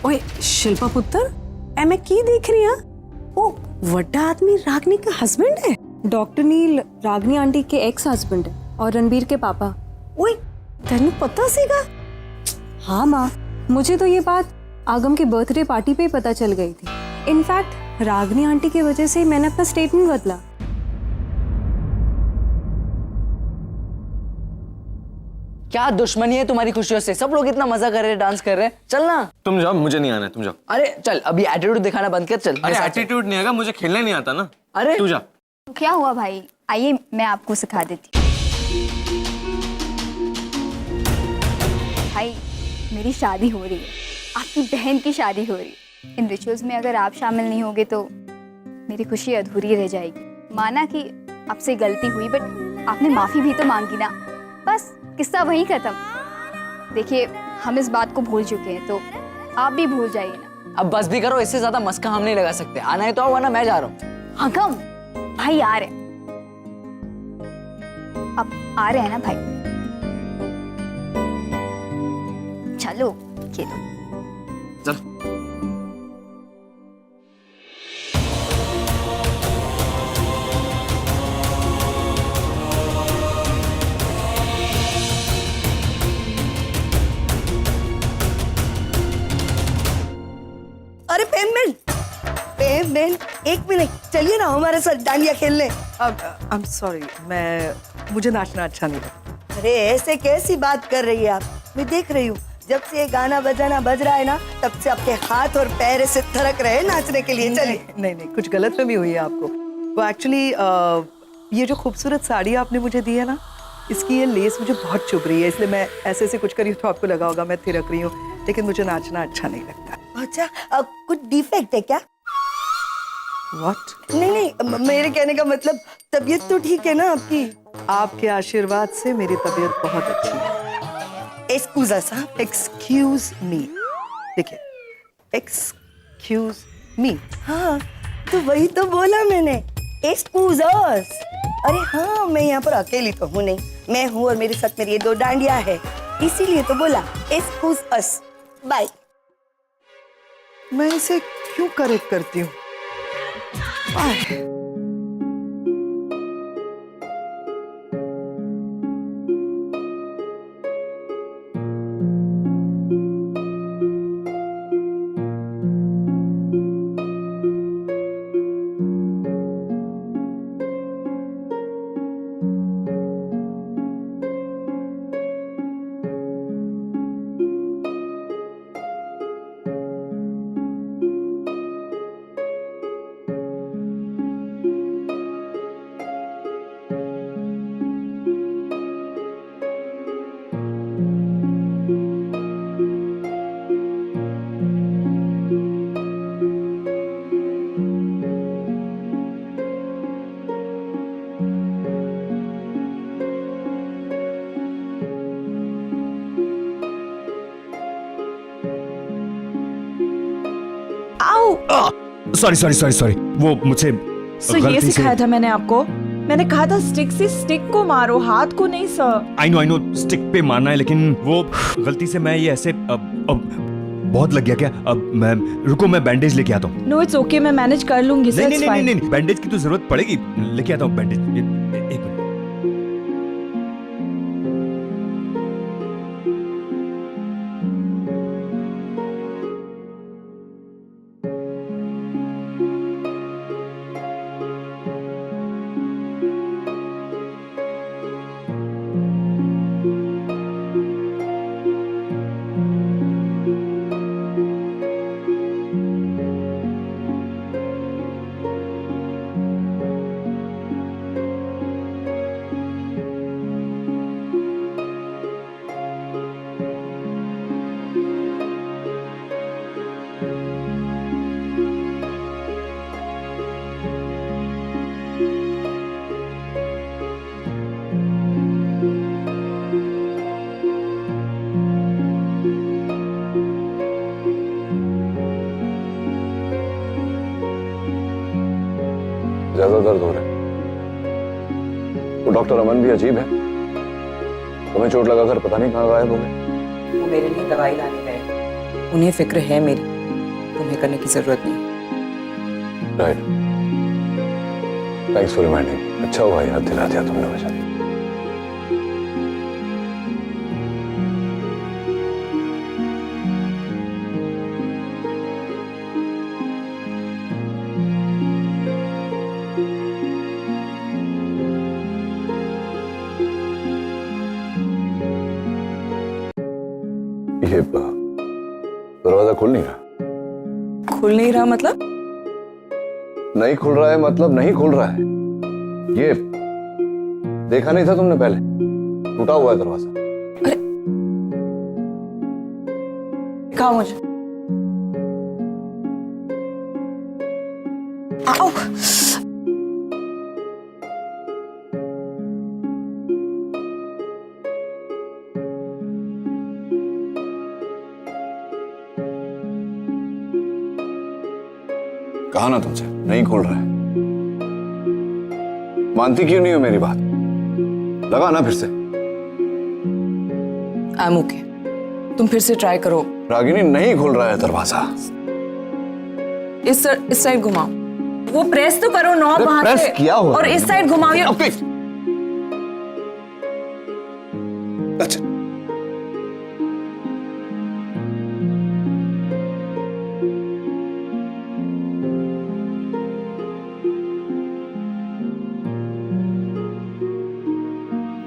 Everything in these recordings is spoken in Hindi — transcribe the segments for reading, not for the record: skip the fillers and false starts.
ओए शिल्पा पुत्र ए मैं की देख रही हां ओ वड्डा आदमी रागनी का हस्बैंड है। डॉक्टर नील रागनी आंटी के एक्स हस्बैंड है और रणबीर के पापा। ओए तेनू पता सीगा? हाँ माँ, मुझे तो ये बात आगम की बर्थडे पार्टी पे ही पता चल गई थी। इनफैक्ट रागनी आंटी की वजह से मैंने अपना स्टेटमेंट बदला। क्या दुश्मनी है तुम्हारी खुशियों से? सब लोग इतना मजा कर रहे हैं, डांस कर रहे हैं। चल ना। तुम जाओ, मुझे नहीं आना है, तुम जाओ। अरे चल, अभी एटीट्यूड दिखाना बंद कर। चल। अरे एटीट्यूड नहीं आएगा, मुझे खेलने नहीं आता ना। अरे तू जा। क्या हुआ भाई? आइए मैं आपको सिखा देती हूँ। भाई मेरी शादी हो रही है, आपकी बहन की शादी हो रही है। इन रिचुअल्स में अगर आप शामिल नहीं होगे तो मेरी खुशी अधूरी रह जाएगी। माना कि आपसे गलती हुई, बट आपने माफ़ी भी तो मांगी ना। बस किस्सा वहीं खत्म। देखिए हम इस बात को भूल चुके हैं, तो आप भी भूल जाइए ना। अब बस भी करो, इससे ज्यादा मस्का हम नहीं लगा सकते। आना है तो आओ, वरना मैं जा रहा हूँ। आगम भाई आ रहे, अब आ रहे हैं ना भाई। चलो खेलो। चल। अरे पेमेंट एक मिनट, चलिए ना हमारे साथ डांडिया खेलने। I'm sorry, मुझे नाचना अच्छा नहीं लगता। अरे ऐसे कैसी बात कर रही है आप? मैं देख रही हूँ, जब से ये गाना बजाना बज रहा है ना, तब से आपके हाथ और पैर से थरक रहे हैं नाचने के लिए। चलिए। नहीं, कुछ गलतफहमी हुई है आपको। वो एक्चुअली ये जो खूबसूरत साड़ी आपने मुझे दी है ना, इसकी ये लेस मुझे बहुत चुभ रही है, इसलिए मैं ऐसे कुछ करी तो आपको लगा होगा मैं थिरक रही हूँ, लेकिन मुझे नाचना अच्छा नहीं लगता। अच्छा, कुछ डिफेक्ट है क्या? What? नहीं, मेरे कहने का मतलब तबीयत तो ठीक है ना आपकी? आपके आशीर्वाद से मेरी तबीयत बहुत अच्छी है। Excuse me. देखिए, एक्सक्यूज मी। हाँ तो वही तो बोला मैंने, एक्सक्यूज अस। अरे हाँ, मैं यहाँ पर अकेली तो हूँ नहीं, मैं हूँ और मेरे साथ मेरी ये दो डांडिया है, इसीलिए तो बोला एक्सक्यूज अस। बाय। मैं इसे क्यों करेक्ट करती हूँ? बाय। सॉरी वो मुझसे सर ये सिखाया था मैंने आपको। मैंने कहा था स्टिक से स्टिक को मारो, हाथ को नहीं सर। आई नो स्टिक पे मारना है, लेकिन वो गलती से मैं ये ऐसे अब बहुत लग गया क्या? अब मैं रुको, मैं बैंडेज लेके आता हूँ। नो इट्स ओके, मैं मैनेज कर लूंगी सर। नहीं, बैंडेज की तो जरूरत पड़ेगी, लेके आता हूँ बैंडेज। एक मिनट। ज्यादा दर्द हो रहा है। वो डॉक्टर अमन भी अजीब है, तुम्हें चोट लगाकर पता नहीं कहाँ गायब हो गए। वो मेरे लिए दवाई लाने गए। उन्हें फिक्र है मेरी। तुम्हें करने की जरूरत नहीं। Right, thanks for reminding. अच्छा हुआ याद दिला दिया तुमने मुझे। ये दरवाजा खुल नहीं रहा। खुल नहीं रहा मतलब? नहीं खुल रहा है मतलब नहीं खुल रहा है। ये देखा नहीं था तुमने पहले? टूटा हुआ है दरवाजा। दिखाओ मुझे। आओ। कहा ना तुमसे नहीं खुल रहा है। मानती क्यों नहीं हो मेरी बात? लगा ना फिर से। आई एम ओके, तुम फिर से ट्राई करो। रागिनी नहीं खुल रहा है दरवाजा। इस साइड घुमाओ। वो प्रेस तो करो नॉब वहां प्रेस से। किया हुआ और इस साइड घुमाओ। ओके। अच्छा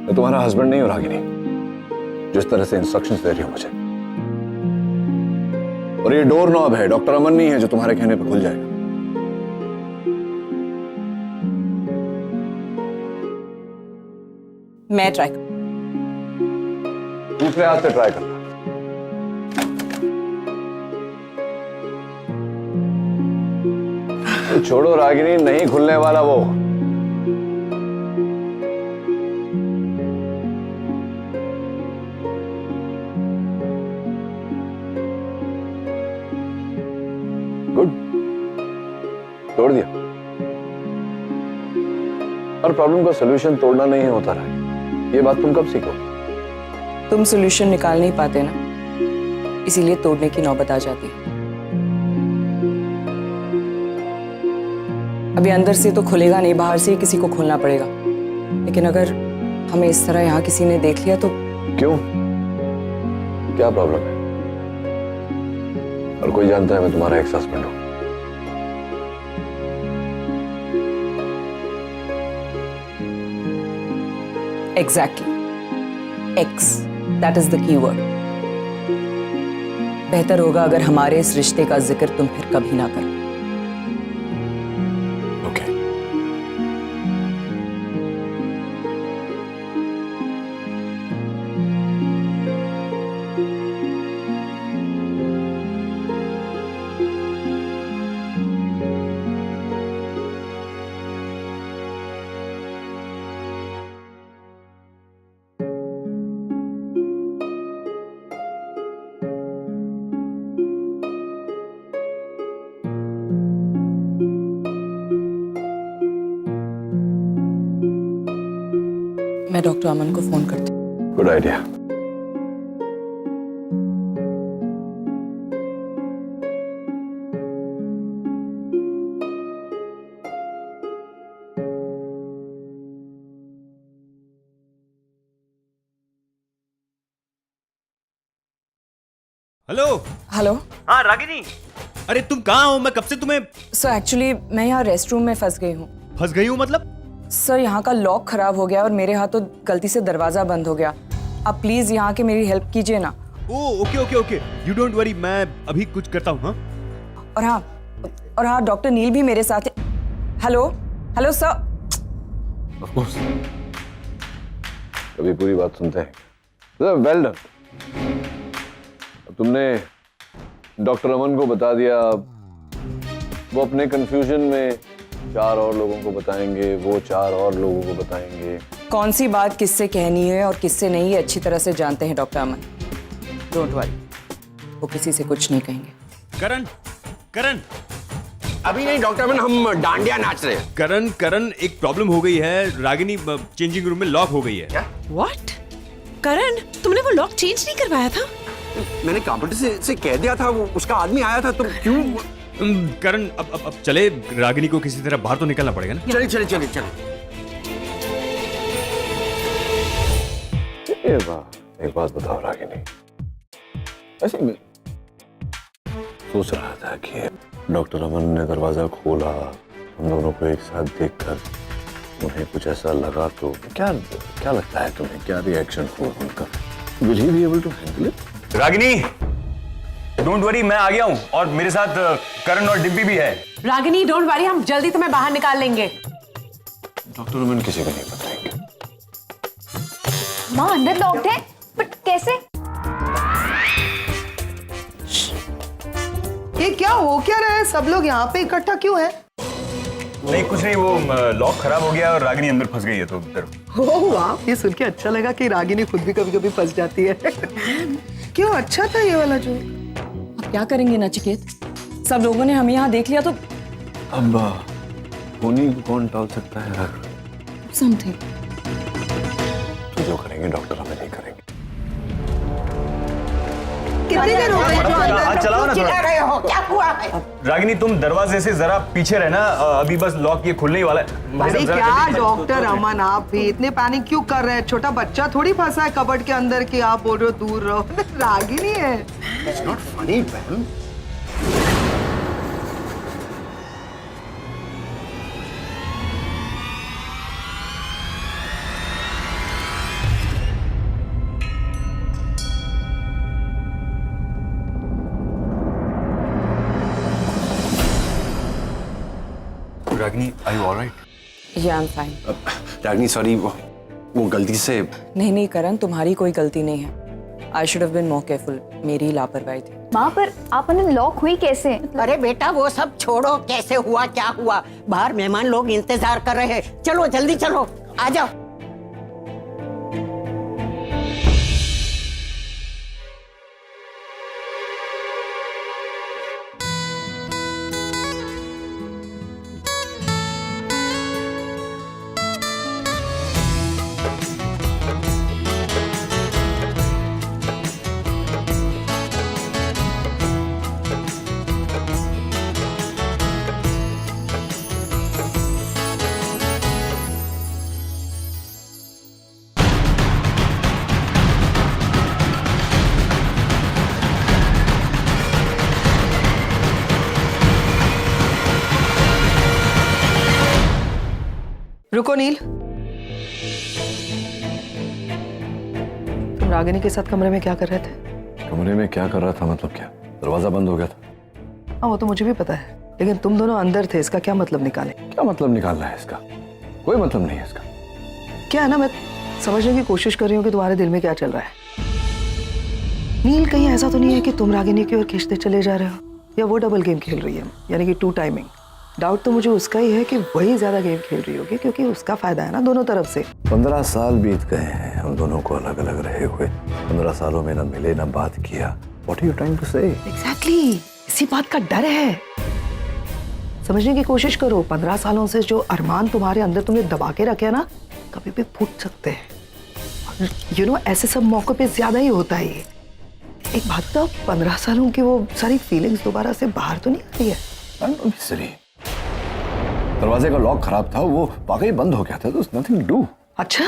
मैं तुम्हारा हस्बैंड नहीं हूं रागिनी, जिस तरह से इंस्ट्रक्शंस दे रही हो मुझे। और ये डोर नॉब है, डॉक्टर अमन नहीं है जो तुम्हारे कहने पे खुल जाएगा। मैं ट्राई दूसरे हाथ से ट्राई करना। तो छोड़ो रागिनी, नहीं खुलने वाला वो। गुड, तोड़ दिया। हर प्रॉब्लम का सलूशन तोड़ना नहीं होता रहा। ये बात तुम कब सीखो? तुम सोल्यूशन निकाल नहीं पाते ना, इसीलिए तोड़ने की नौबत आ जाती है। अभी अंदर से तो खुलेगा नहीं, बाहर से ही किसी को खोलना पड़ेगा। लेकिन अगर हमें इस तरह यहाँ किसी ने देख लिया तो? क्यों, क्या प्रॉब्लम है? और कोई जानता है मैं तुम्हारा एक्स हस्बैंड हूं। Exactly, x, that is the key word. बेहतर होगा अगर हमारे इस रिश्ते का जिक्र तुम फिर कभी ना करो। ओके। मैं डॉक्टर अमन को फोन करती हूँ। Good idea. हेलो। हेलो। हाँ रागिनी, अरे तुम कहाँ हो? मैं कब से तुम्हें। सर एक्चुअली मैं यहाँ रेस्ट रूम में फंस गई हूँ। फंस गई हूँ मतलब? सर यहाँ का लॉक खराब हो गया और मेरे हाथों गलती से दरवाजा बंद हो गया। आप प्लीज यहाँ के मेरी हेल्प कीजिए ना। Oh okay okay okay, you don't worry, मैं अभी कुछ करता हूँ। हाँ और हाँ डॉक्टर नील भी मेरे साथ है। Hello hello sir. Of course, कभी पूरी बात सुनते हैं। Well done. तुमने डॉक्टर अमन को बता दिया, वो अपने कंफ्यूजन में 4 और लोगों को बताएंगे, वो 4 और लोगों को बताएंगे। कौन सी बात किससे कहनी है और किससे नहीं, अच्छी तरह से जानते हैं डॉक्टर अमन। डोंट वरी, वो किसी से कुछ नहीं कहेंगे। करण, करण अभी नहीं डॉक्टर अमन, हम डांडिया नाच रहे हैं। करण करण, एक प्रॉब्लम हो गई है। रागिनी चेंजिंग रूम में लॉक हो गई है। व्हाट? करण, तुमने वो लॉक चेंज नहीं करवाया था? मैंने कंप्यूटर से कह दिया था, वो उसका आदमी आया था, तो क्यों? करण अब चले, रागिनी को किसी तरह बाहर तो निकलना पड़ेगा ना। चले चले चले चले। एक बात बताओ रागिनी, ऐसे मैं सोच रहा था कि डॉक्टर अमन ने दरवाजा खोला, हम दोनों को एक साथ देखकर उन्हें कुछ ऐसा लगा तो क्या लगता है तुम्हें, क्या रिएक्शन हो उनका? Will he be able to handle it? Ragini don't worry, मैं आ गया हूँ और मेरे साथ करण और डिम्पी भी है। रागिनी डोंट वरी, हम जल्दी तुम्हें बाहर निकाल लेंगे। डॉक्टर अमन किसी को नहीं बताएंगे। माँ अंदर लॉक्ड है, बट कैसे? ये क्या हो क्या रहा है? सब लोग यहाँ पे इकट्ठा क्यों है? नहीं कुछ नहीं, वो लॉक खराब हो गया और रागिनी अंदर फंस गई है, तो ओह वाह, ये सुन के अच्छा लगा कि रागिनी खुद भी कभी कभी फंस जाती है। क्यों, अच्छा था ये वाला जो? अब क्या करेंगे नचिकेत, सब लोगों ने हमें यहाँ देख लिया तो अब होनी को कौन टाल सकता है? समथिंग तो जो करेंगे डॉक्टर हमें नहीं करेंगे। कितनी देर हो गई जो अंदर? हाथ चलाओ ना थोड़ा। रहे हो, क्या हुआ है? रागिनी तुम दरवाजे से जरा पीछे रहना, अभी बस लॉक ये खुलने ही वाला है। भाई अरे साहब, जरा क्या जल्दी- डॉक्टर अमन, आप भी इतने पैनिक क्यों कर रहे हैं? छोटा बच्चा थोड़ी फंसा है कबर्ड के अंदर कि आप बोल रहे हो दूर रहो। रागिनी है। It's not funny ma'am. Ragini are you alright? Yeah I am fine. Ragini sorry, वो गलती से। नहीं करण, तुम्हारी कोई गलती नहीं है। I should have been more careful, मेरी लापरवाही थी। माँ पर आप अंदर लॉक हुई कैसे? अरे बेटा वो सब छोड़ो, कैसे हुआ क्या हुआ, बाहर मेहमान लोग इंतजार कर रहे हैं, चलो जल्दी चलो, आ जाओ। रुको नील, तुम रागिनी के साथ कमरे में क्या कर रहे थे? कमरे में क्या कर रहा था मतलब क्या? दरवाजा बंद हो गया था। हाँ वो तो मुझे भी पता है, लेकिन तुम दोनों अंदर थे, इसका क्या मतलब निकाले? क्या मतलब निकालना है इसका? कोई मतलब नहीं है इसका। क्या है ना, मैं समझने की कोशिश कर रही हूँ कि तुम्हारे दिल में क्या चल रहा है। नील, कहीं ऐसा तो नहीं है कि तुम रागिनी की ओर खींचते चले जा रहे हो, या वो डबल गेम खेल रही है, यानी कि 2 टाइमिंग? डाउट तो मुझे उसका ही है कि वही ज्यादा गेम खेल रही होगी, क्योंकि उसका फायदा है ना दोनों तरफ से। 15 साल बीत गए हैं हम दोनों को अलग अलग रहे हुए। 15 सालों में न मिले न बात किया। What are you trying to say? Exactly, इसी बात का डर है। समझने की कोशिश करो, 15 सालों से जो अरमान तुम्हारे अंदर तुमने दबा के रखे हैं ना, कभी भी फूट सकते हैं। यू नो, ऐसे सब मौकों पे ज्यादा ही होता है ये। एक बात बताओ, 15 सालों की वो सारी फीलिंग्स दोबारा से बाहर तो नहीं आती है? दरवाजे का लॉक खराब था, वो वाकई बंद हो गया था, तो नथिंग डू। अच्छा,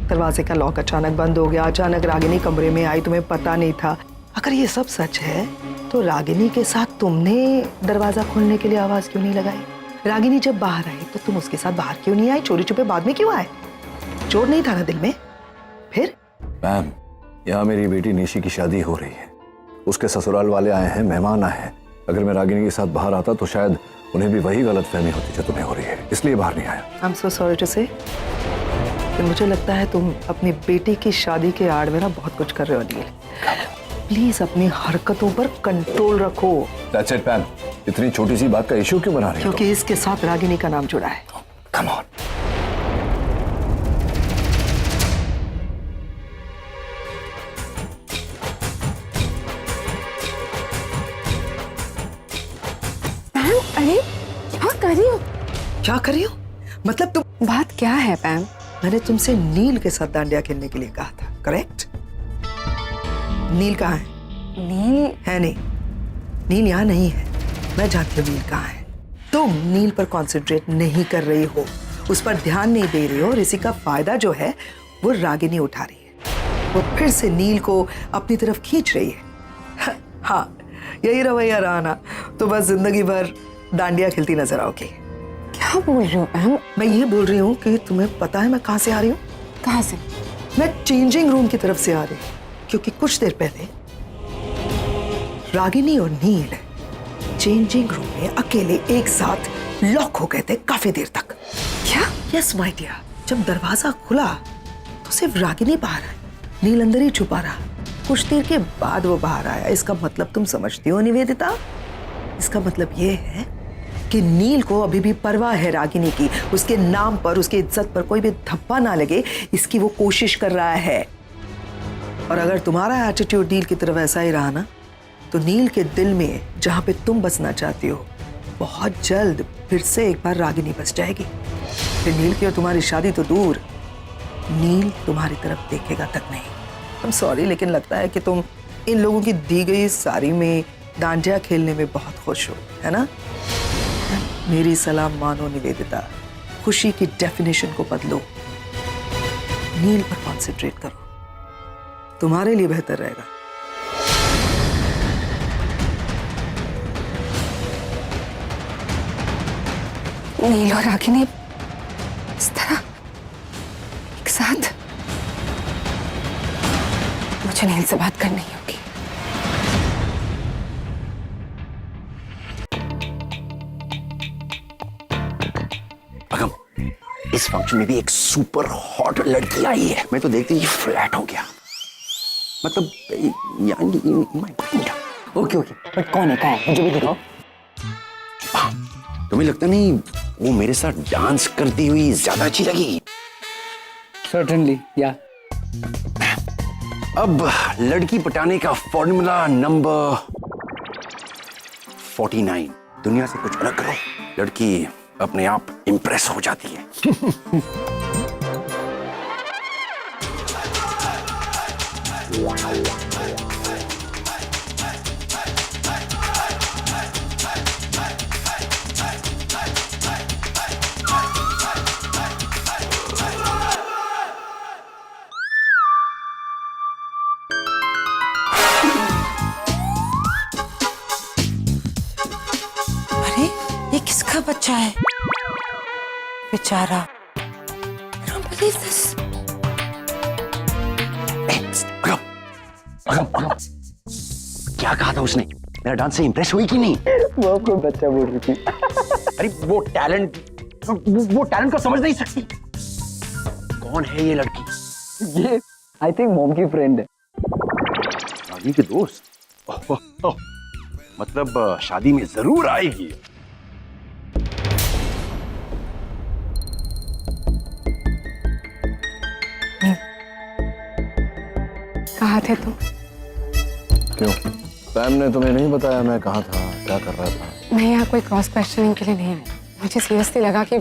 दरवाजे का लॉक अचानक बंद हो गया, अचानक रागिनी कमरे में आई, तुम्हें पता नहीं था। अगर ये सब सच है तो रागिनी के साथ तुमने दरवाजा खोलने के लिए आवाज क्यों नहीं लगाई? रागिनी जब बाहर आई तो तुम उसके साथ बाहर क्यों नहीं आई? चोरी छुपे बाद में क्यों आए? चोर नहीं था ना दिल में? फिर मैम, यहाँ मेरी बेटी निशी की शादी हो रही है, उसके ससुराल वाले आए हैं, मेहमान आए हैं। अगर मैं रागिनी के साथ बाहर आता तो शायद उन्हें भी वही गलतफहमी होती जो तुम्हें हो रही है, इसलिए बाहर नहीं आया। I am so sorry to say, मुझे लगता है तुम अपनी बेटी की शादी के आड़ में ना बहुत कुछ कर रहे हो नील। प्लीज अपनी हरकतों पर कंट्रोल रखो। That's it, ma'am. इतनी छोटी सी बात का इशू क्यों बना रही हो? क्योंकि इसके साथ रागिनी का नाम जुड़ा है। Come on. अरे क्या कर रही हो? क्या कर रही हो? मतलब तुम, बात क्या है पैम? मैंने तुमसे नील के साथ डांडिया खेलने के लिए कहा था, करेक्ट? नील कहाँ है? नील है नहीं, नील यहाँ नहीं है। मैं जानती हूँ नील कहाँ है। तुम नील पर कंसंट्रेट नहीं कर रही हो, उस पर ध्यान नहीं दे रही हो, और इसी का फायदा जो है वो रागिनी उठा रही है। वो फिर से नील को अपनी तरफ खींच रही है। हाँ, यही रवैया रहा ना तो बस जिंदगी भर डांडिया खेलती नजर आओगी। क्या बोल रही हो मैम? मैं ये बोल रही हूँ कि तुम्हें पता है मैं कहाँ से आ रही हूँ? कहाँ से? मैं चेंजिंग रूम की तरफ से आ रही हूँ, क्योंकि कुछ देर पहले रागिनी और नील चेंजिंग रूम में अकेले एक साथ लॉक हो गए थे काफी देर तक। क्या? यस माय डियर, जब दरवाजा खुला तो सिर्फ रागिनी बाहर आई, नील अंदर ही छुपा रहा। कुछ देर के बाद वो बाहर आया। इसका मतलब तुम समझती हो निवेदिता? इसका मतलब ये है कि नील को अभी भी परवाह है रागिनी की, उसके नाम पर, उसकी इज्जत पर कोई भी धब्बा ना लगे, इसकी वो कोशिश कर रहा है। और अगर तुम्हारा एटीट्यूड नील की तरफ ऐसा ही रहा ना, तो नील के दिल में जहां पे तुम बसना चाहती हो, बहुत जल्द फिर से एक बार रागिनी बस जाएगी। फिर नील की और तुम्हारी शादी तो दूर, नील तुम्हारी तरफ देखेगा तक नहीं। I'm सॉरी, लेकिन लगता है कि तुम इन लोगों की दी गई साड़ी में डांडिया खेलने में बहुत खुश हो, है ना? मेरी सलाह मानो निवेदिता, खुशी की डेफिनेशन को बदलो, नील पर कॉन्सेंट्रेट करो, तुम्हारे लिए बेहतर रहेगा। नील और रागिनी इस तरह एक साथ? मुझे नील से बात करनी होगी। अगम, इस फंक्शन में भी एक सुपर हॉट लड़की आई है। मैं तो देखते ही फ्लैट हो गया। मतलब ओके ओके, बट कौन है? कहाँ है? मुझे भी दिखाओ। तुम्हें लगता नहीं वो मेरे साथ डांस करती हुई ज्यादा अच्छी लगी? सर्टेनली, या। अब लड़की पटाने का फॉर्मूला नंबर 49। दुनिया से कुछ अलग करो, लड़की अपने आप इंप्रेस हो जाती है। अरे ये किसका बच्चा है? बेचारा। I don't believe this. अगम, क्या कहा था उसने? मेरा डांस से इंप्रेस हुई कि नहीं? वो आपको बच्चा बोल रही थी। अरे वो टैलेंट को समझ नहीं सकती। कौन है ये लड़की? ये आई थिंक मॉम की फ्रेंड है। शादी के दोस्त? ओह, मतलब शादी में जरूर आएगी। कहाँ थे तुम? क्यों? सैम ने तुम्हें नहीं बताया मैं कहाँ था, क्या कर रहा था? मैं यहाँ कोई क्रॉस क्वेश्चनिंग के लिए नहीं आई। मुझे सीरियसली लगा कि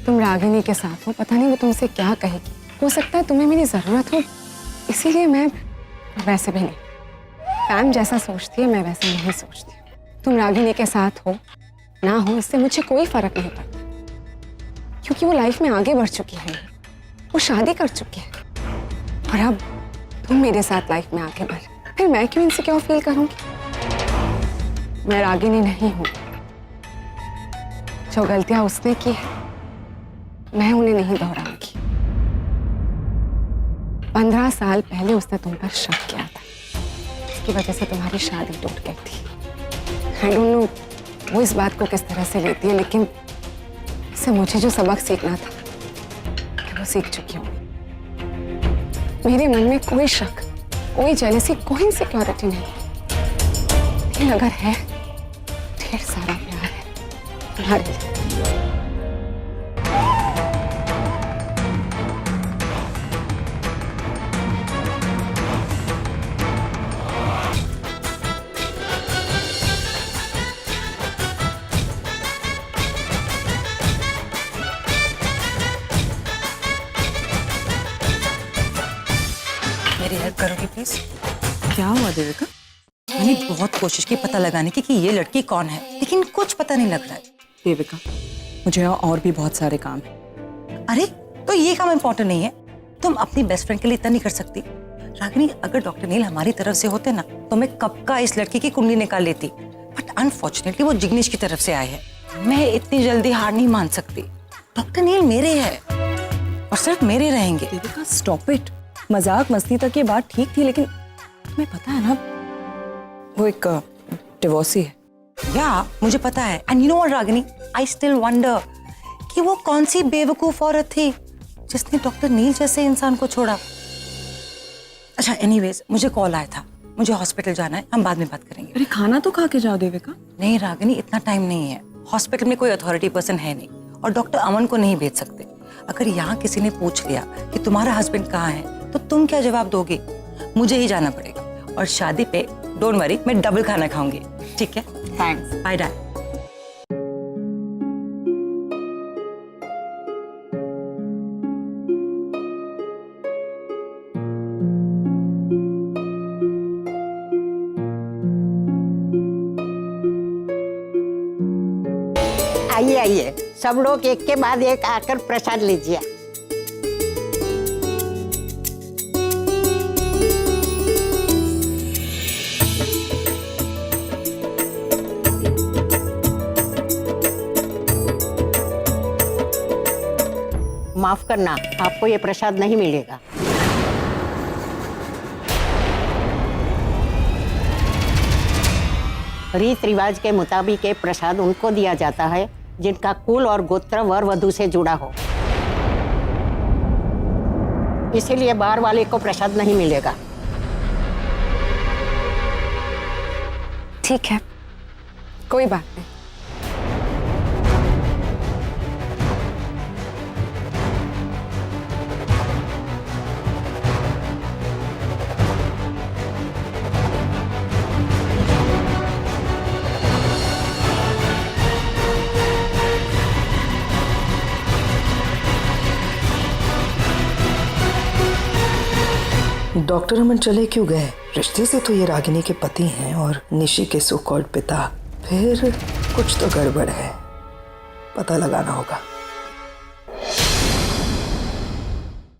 तुम रागिनी के साथ हो। पता नहीं वो तुमसे क्या कहेगी। हो सकता है तुम्हें मेरी जरूरत हो, इसीलिए मैं। वैसे भी नहीं, सैम जैसा सोचती है मैं वैसा नहीं सोचती। तुम रागिनी के साथ हो ना हो, इससे मुझे कोई फर्क नहीं पड़ता, क्योंकि वो लाइफ में आगे बढ़ चुकी है, वो शादी कर चुकी है। और अब तुम मेरे साथ लाइफ में आगे बढ़, फिर मैं क्यों इनसिक्योर फील करूंगी? मैं रागिनी नहीं हूं। जो गलतियां उसने की है मैं उन्हें नहीं दोहराऊंगी। 15 साल पहले उसने तुम पर शक किया था, इसकी वजह से तुम्हारी शादी टूट गई थी। आई डोंट नो वो इस बात को किस तरह से लेती है, लेकिन इससे मुझे जो सबक सीखना था वो सीख चुकी हूँ। मेरे मन में कोई शक, कोई जेलसी, कोई इनसिक्योरिटी नहीं, लेकिन अगर है ढेर सारा प्यार है तुम्हारे लिए। मेरी हेल्प करोगी प्लीज? क्या हुआ देविका? मैंने बहुत कोशिश की पता लगाने की कि ये लड़की कौन है, लेकिन कुछ पता नहीं लग रहा है। देविका, मुझे और भी बहुत सारे काम हैं। अरे तो ये काम इम्पोर्टेंट नहीं है? तुम अपनी बेस्ट फ्रेंड के लिए इतना नहीं कर सकती? रागिनी, अगर डॉक्टर नील हमारी तरफ से होते ना तो मैं कब का इस लड़की की कुंडली निकाल लेती, बट अनफॉर्चुनेटली वो जिग्नेश की तरफ से आए हैं। मैं इतनी जल्दी हार नहीं मान सकती। डॉक्टर नील मेरे हैं और सिर्फ मेरे रहेंगे। Devika, stop it. मजाक मस्ती तक ये बात ठीक थी, लेकिन तुम्हें पता है ना वो एक डिवोर्सी है। या मुझे पता है। And you know what Ragini, I still wonder कि वो कौन सी बेवकूफ औरत थी जिसने डॉक्टर नील जैसे इंसान को छोड़ा। अच्छा, एनीवेज मुझे कॉल आया था, मुझे हॉस्पिटल जाना है, हम बाद में बात करेंगे। अरे खाना तो खा के जाओ देविका। नहीं रागिनी, इतना टाइम नहीं है। हॉस्पिटल में कोई अथॉरिटी पर्सन है नहीं और डॉक्टर अमन को नहीं भेज सकते। अगर यहाँ किसी ने पूछ लिया कि तुम्हारा हस्बैंड कहाँ है तो तुम क्या जवाब दोगे? मुझे ही जाना पड़ेगा और शादी पे डोंट वरी, मैं डबल खाना खाऊंगी। ठीक है, थैंक्स, बाय बाय। आइए आइए, सब लोग एक के बाद एक आकर प्रसाद लीजिए। माफ करना, आपको ये प्रसाद नहीं मिलेगा। रीत रिवाज के मुताबिक ये प्रसाद उनको दिया जाता है जिनका कुल और गोत्र वर वधु से जुड़ा हो। इसीलिए बाहर वाले को प्रसाद नहीं मिलेगा। ठीक है, कोई बात नहीं। डॉक्टर अमन चले क्यों गए? रिश्ते से तो ये रागिनी के पति हैं और निशी के सो कॉल्ड पिता। फिर कुछ तो गड़बड़ है, पता लगाना होगा।